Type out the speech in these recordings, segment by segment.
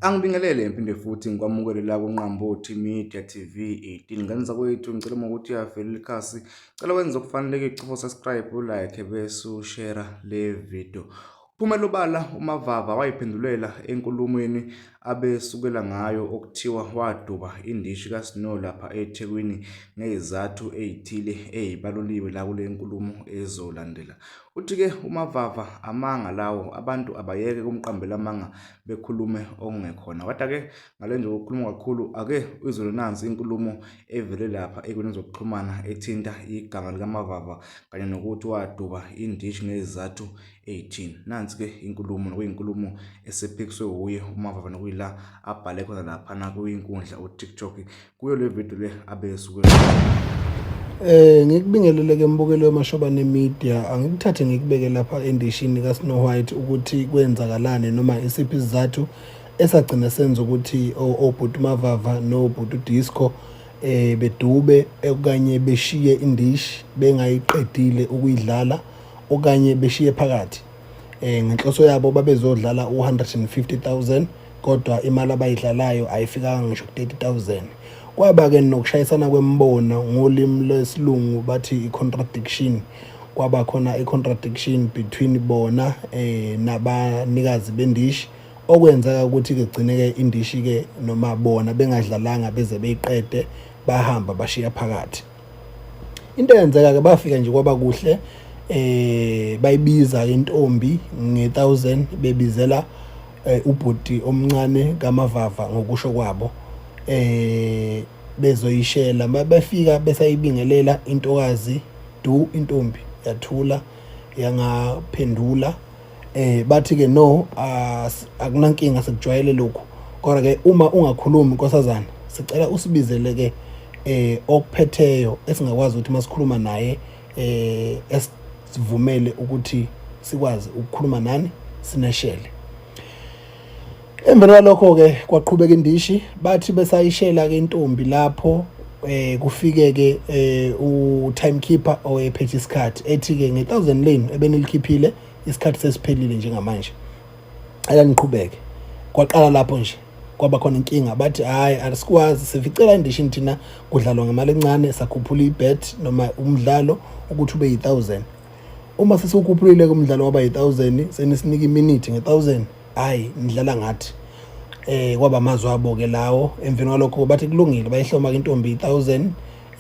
Angibingelele ngiphinde futhi ngikwamukele la kuNqambothi Media TV 18. Ngenza kwethu ngicela ukuthi uyavela ikhasi. Cela wenze okufanele icipho subscribe, ulike bese ushare le video. Phumela obala uMavava wayiphendulela enkulumweni abesukela ngayo okuthiwa waduba indishi kaSnow lapha eThekwini ngezizathu ezithile ezibaluliwe la kule nkulumo ezolandela. Uthi-ke uMavava amanga lawo abantu abayeke kumqambela amanga bekhulume okungekhona. Kodwa-ke ngale nje ukukhuluma kakhulu ake uzwe nansi inkulumo evele lapha ekwenza zokuxhumana ethinta igama likaMavava kanye nokuthi waduba indishi ngezizathu ezithini. Nansi-ke inkulumo nokuyinkulumo esephikiswe uye uMavava nokuyila abhale khona lapha kuyinkundla uTikTok kuyo le video le abesuke Ngikubingelele-ke mbukelo wemashobane media, angikuthathe ngikubeke lapha endishini kaSnow White ukuthi kwenzakalani noma isiphi isizathu esagcina senza ukuthi obhuti uMavava nobhuti uDisco bedube okanye beshiye indishi bengayiqedile ukuyidlala okanye beshiye phakathi. Ngenhloso yabo babezodlala u150,000 kodwa imali abayidlalayo ayifikanga ngisho ku30,000. Kwaba-ke nokushayisana kwembono ngolimi lwesilungu bathi i-contradiction. Kwaba khona i-contradiction between bona nabanikazi bendishi okwenzeka ukuthi-ke gcine-ke indishi-ke noma bona bengadlalanga beze beyiqede bahamba bashiya phakathi. Into eyenzeka-ke bafika nje kwaba kuhle bayibiza intombi nge1000 bebizela ubhuti omncane kaMavava ngokusho kwabo bezoyishela. Bafika besayibingelela intokazi intombi yathula yangaphendula bathi-ke no, akunankinga sikujwayele lokhu, kodwa-ke uma ungakhulumi nkosazana sicela usibizele-ke okuphetheyo esingakwazi ukuthi masikhuluma naye esivumele ukuthi sikwazi ukukhuluma nani sineshele. Emveni kwalokho-ke kwaqhubeka indishi bathi besayishela-ke intombi lapho kufike-ke u-timekeeper owayephethe isikhathi ethi-ke nge1000 lenu ebenilikhipile isikhathi sesiphelile njengamanje, ake niqhubeke. Kwaqala lapho nje kwaba khona inkinga, bathi hayi asikwazi, sificela indishini thina kudlalwa ngemali encane, sakhuphula ibet noma umdlalo ukuthi ube yi1000. Uma sesukhuphulile kumdlalo waba yi1000 senisinika iminute nge1000, hayi nidlala ngathi. Kwaba amazwi abo-ke lawo. Emveni kwalokho bathi kulungile bayihloma intombi 1000.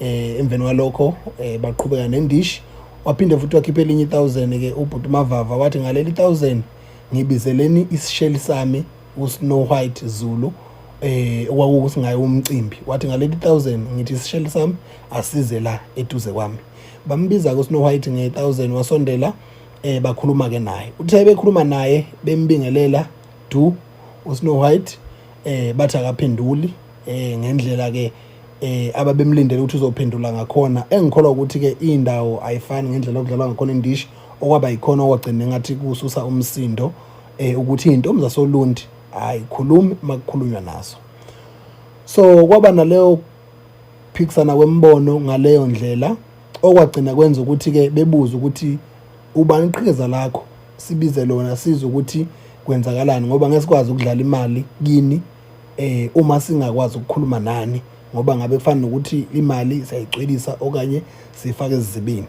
Emveni kwalokho baqhubeka nendishi. Waphinde futhi wakhipha elinye 1000-ke ubhuti uMavava wathi ngaleli 1000 ngibizeleni isisheli sami uSnow White Zulu okwakusingaye umcimbi. Wathi ngaleli 1000 ngithi isisheli sami asize la eduze kwami. Bambiza uSnow White nge1000 wasondela bakhuluma-ke naye. Uthe bekhuluma naye bembingelela uSnow White bathi akaphenduli ngendlela-ke ababemlindele ukuthi uzophendula ngakhona. Engikholwa ukuthi-ke indawo ayifani ngendlela okudlalwa ngakhona indishi okwaba yikhona okwagcina ngathi kususa umsindo ukuthi iy'ntombi zasolundi ayikhulumi makukhulunywa nazo. So kwaba naleyo phikisana kwembono ngaleyo ndlela okwagcina kwenza ukuthi-ke bebuze ukuthi ubani iqhekeza lakho, sibize lona sizwe ukuthi kwenzakalani ngoba ngeke sikwazi ukudlala imali kini uma singakwazi ukukhuluma nani, ngoba ngabe kufana nokuthi imali siyayicwilisa okanye sifake ezibini.